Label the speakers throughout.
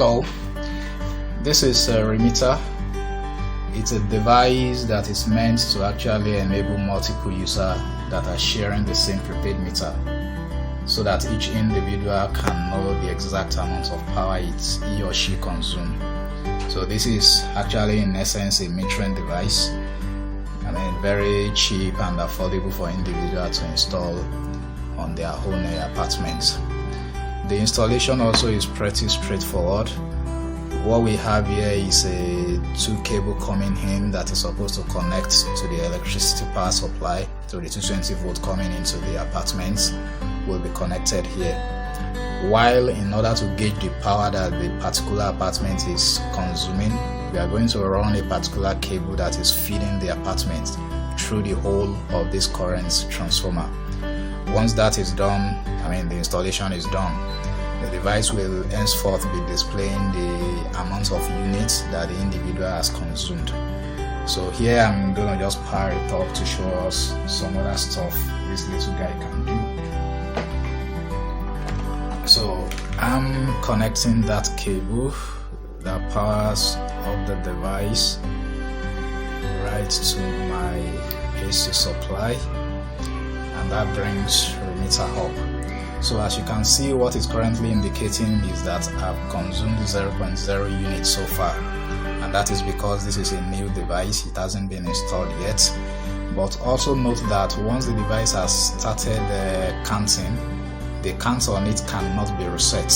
Speaker 1: Hello, this is a remitter. It's a device that is meant to actually enable multiple users that are sharing the same prepaid meter, so that each individual can know the exact amount of power he or she consumes. So this is actually in essence a metering device. Very cheap and affordable for individuals to install on their own apartments. The installation also is pretty straightforward. What we have here is a 2 cable coming in that is supposed to connect to the electricity power supply. So the 220 volt coming into the apartments will be connected here. While in order to gauge the power that the particular apartment is consuming, we are going to run a particular cable that is feeding the apartment through the whole of this current transformer. Once that is done, the installation is done, the device will henceforth be displaying the amount of units that the individual has consumed. So here I'm going to just power it up to show us some other stuff this little guy can do. So I'm connecting that cable that powers up the device right to my AC supply, and that brings remitter up. So as you can see, what is currently indicating is that I've consumed 0.0 units so far, and that is because this is a new device, it hasn't been installed yet. But also note that once the device has started counting, the count on it cannot be reset.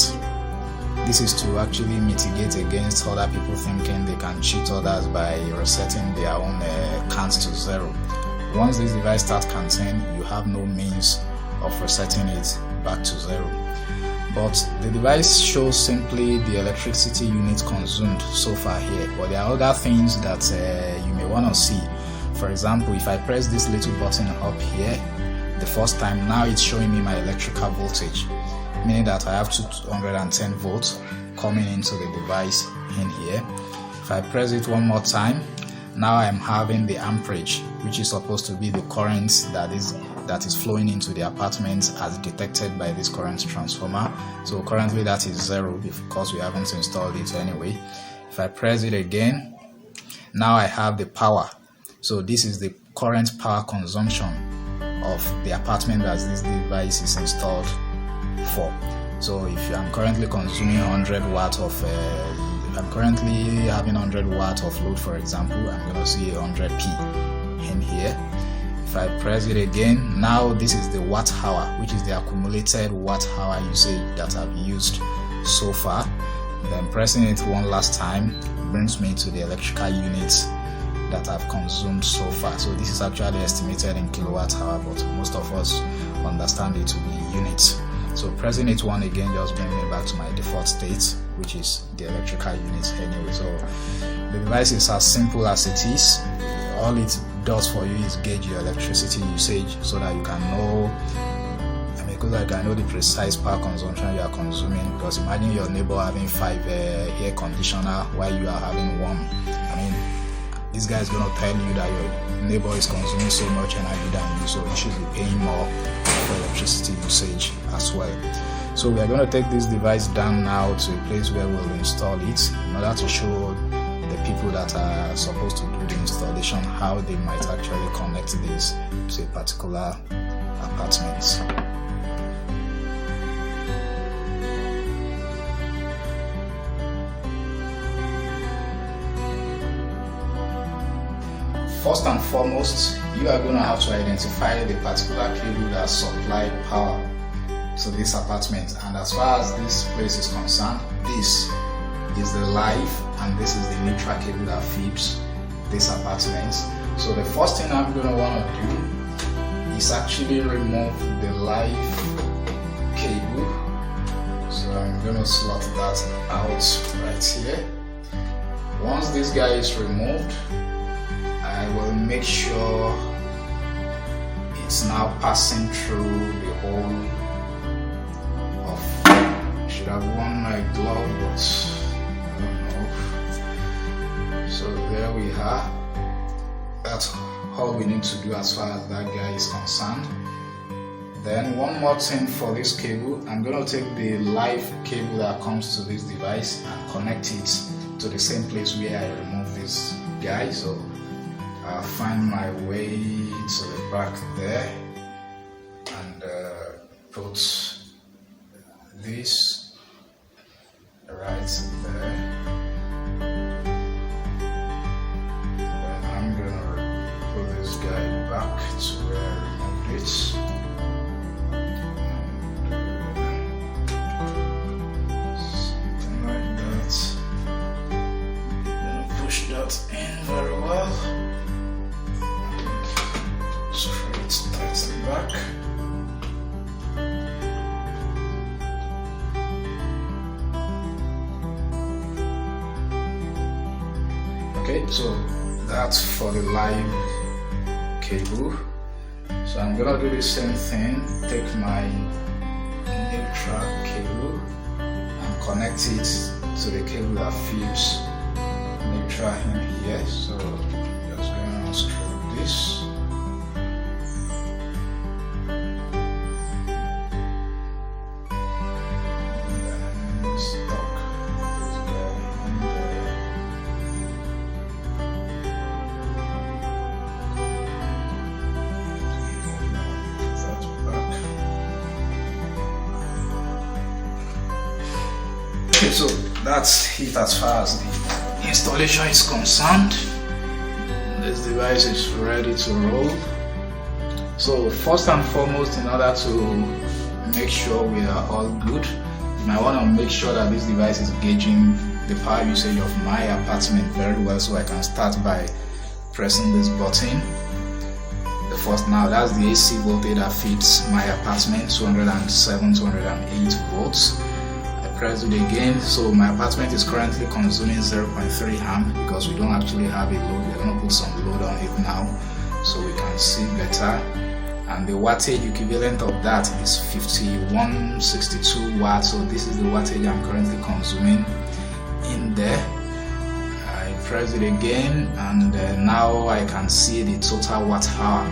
Speaker 1: This is to actually mitigate against other people thinking they can cheat others by resetting their own counts to 0. Once this device starts counting, you have no means of resetting it back to 0. But the device shows simply the electricity units consumed so far here, but there are other things that you may want to see. For example, if I press this little button up here the first time, now it's showing me my electrical voltage, meaning that I have 210 volts coming into the device in here. If I press it one more time, now I'm having the amperage, which is supposed to be the current that is flowing into the apartment as detected by this current transformer. So currently that is 0 because we haven't installed it anyway. If I press it again, now I have the power. So this is the current power consumption of the apartment that this device is installed for. So if I'm currently consuming 100 watt of I'm currently having 100 watt of load, for example, I'm going to see 100p in here. If I press it again, now this is the watt hour, which is the accumulated watt hour usage that I've used so far. Then pressing it one last time brings me to the electrical units that I've consumed so far. So this is actually estimated in kilowatt hour, but most of us understand it to be units. So pressing it one again just brings me back to my default state, which is the electrical units anyway. So the device is as simple as it is. All it does for you is gauge your electricity usage so that you can know, the precise power consumption you are consuming. Because imagine your neighbor having 5 air conditioner while you are having 1. This guy is going to tell you that your neighbor is consuming so much energy than you, so you should be paying more for electricity usage as well. So we are going to take this device down now to a place where we'll install it in order to show the people that are supposed to do the installation how they might actually connect this to a particular apartment. First and foremost, you are going to have to identify the particular cable that supplies power to this apartment. And as far as this place is concerned, this is the live and this is the neutral cable that feeds this apartment. So the first thing I'm going to want to do is actually remove the live cable. So I'm going to slot that out right here. Once this guy is removed, I will make sure it's now passing through the whole of. I should have worn my glove, but I don't know. So there we are. That's all we need to do as far as that guy is concerned. Then one more thing for this cable, I'm going to take the live cable that comes to this device and connect it to the same place where I removed this guy. So I'll find my way to the back there and put this right there. Then I'm gonna put this guy back to where I removed it. That in very well, straight tightly back. Okay, so that's for the live cable. So I'm gonna do the same thing, take my neutral cable and connect it to the cable that feeds neutral in here. So just going to unscrew this. And then stock this guy in there. That back. Okay, so that's it as far as the installation is concerned. This device is ready to roll. So first and foremost, in order to make sure we are all good, you might want to make sure that this device is gauging the power usage of my apartment very well. So I can start by pressing this button. The first, now that's the AC voltage that feeds my apartment, 207, 208 volts. Press it again. So my apartment is currently consuming 0.3 amp because we don't actually have a load. We're going to put some load on it now so we can see better. And the wattage equivalent of that is 5162 watts. So this is the wattage I'm currently consuming in there. I press it again and now I can see the total watt hour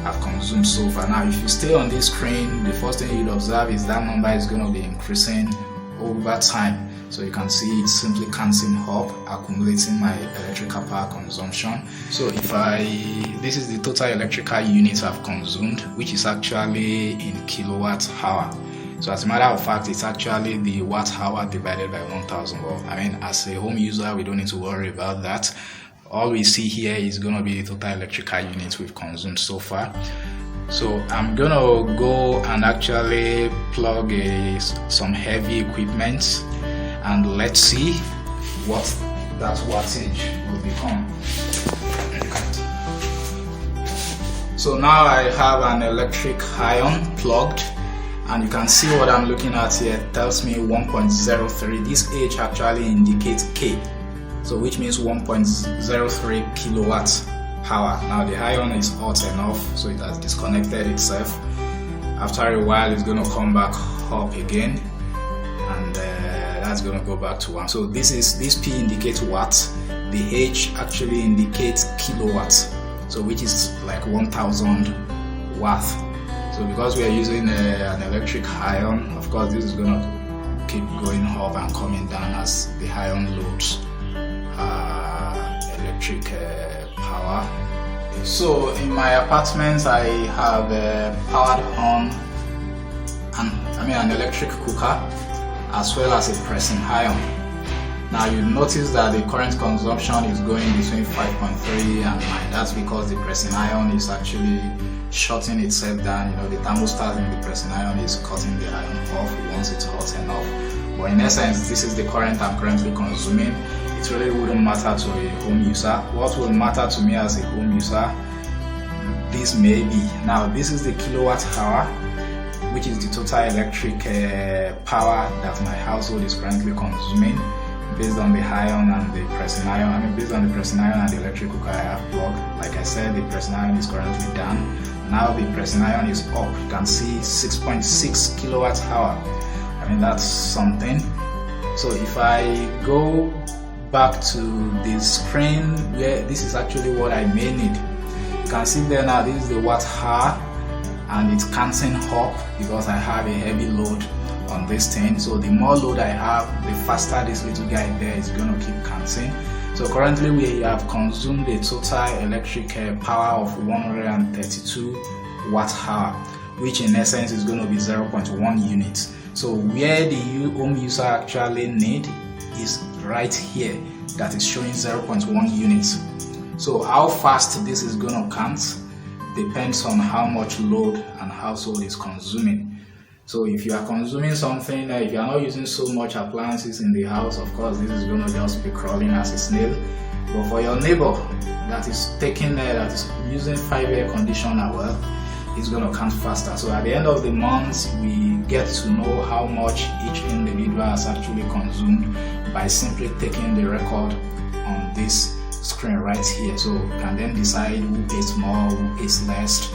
Speaker 1: I've consumed so far. Now if you stay on this screen, the first thing you'll observe is that number is going to be increasing over time. So you can see it's simply counting up, accumulating my electrical power consumption. So if this is the total electrical units I've consumed, which is actually in kilowatt hour. So as a matter of fact, it's actually the watt hour divided by 1000. Well, I mean, as a home user, we don't need to worry about that. All we see here is going to be the total electrical units we've consumed so far. So I'm gonna go and actually plug some heavy equipment and let's see what that wattage will become. So now I have an electric iron plugged and you can see what I'm looking at here. It tells me 1.03. This H actually indicates K, so which means 1.03 kilowatt power. Now the iron is hot enough, so it has disconnected itself. After a while it's going to come back up again and that's going to go back to 1. So this P indicates watts, the H actually indicates kilowatts, so which is like 1000 watts. So because we are using an electric iron, of course this is going to keep going up and coming down as the iron loads electric power. So in my apartment I have powered on an electric cooker as well as a pressing iron. Now you notice that the current consumption is going between 5.3 and 9. That's because the pressing iron is actually shutting itself down. You know, the thermostat in the pressing iron is cutting the iron off once it's hot enough. But in essence, this is the current I'm currently consuming. It really wouldn't matter to a home user. What will matter to me as a home user, this may be. Now this is the kilowatt hour, which is the total electric power that my household is currently consuming based on the iron and the pressing iron. Based on the pressing iron and the electric cooker I have plugged. Like I said, the pressing iron is currently down. Now the pressing iron is up. You can see 6.6 kilowatt hour. That's something. So if I go back to the screen where this is actually what I may need, you can see there now this is the watt hour and it's counting up because I have a heavy load on this thing. So the more load I have, the faster this little guy there is going to keep counting. So currently we have consumed a total electric power of 132 watt hour, which in essence is going to be 0.1 units. So where the home user actually need is right here, that is showing 0.1 units. So how fast this is going to count depends on how much load and household is consuming. So if you are consuming something, if you are not using so much appliances in the house, of course this is going to just be crawling as a snail. But for your neighbor that is taking that is using 5 air conditioner, well, it's going to count faster. So at the end of the month, we get to know how much each individual has actually consumed by simply taking the record on this screen right here. So you can then decide who pays more, who pays less.